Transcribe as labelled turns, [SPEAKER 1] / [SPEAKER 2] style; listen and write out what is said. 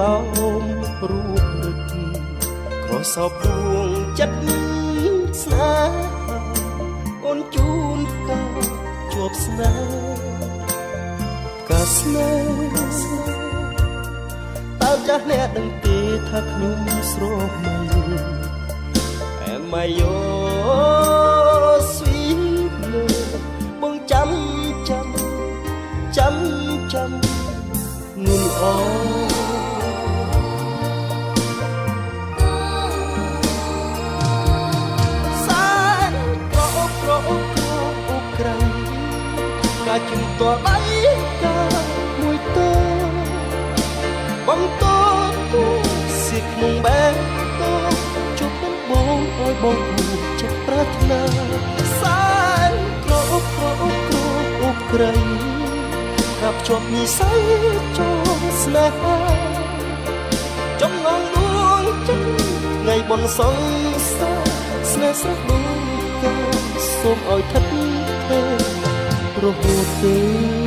[SPEAKER 1] ឡោមរូបរឹកក្រសោបដួងចិត្តស្នេហាអូនជូនកាជាប់ស្នេហ៍កាស្នេហ៍តើចាស់អ្នកដឹងទេថាខ្ញុំស្រមៃអែម៉ាយ៉ូស្វីលើបងចាំនួនអសានក្រអូបក្រៃកាជំតដៃកាមួយតោបងតោសៀកក្នុងបែកតោជប់នឹងបងអើយបងចិត្តប្រាថ្នាសានក្រអូបក្រៃកាប់ជាប់និស័យចូលស្នេហាចំណងដួងចិត្តថ្ងៃបនសង្សារស្នេហ៍ស្រស់ដូចកាសូមឲ្យថិតថេររហូតទេ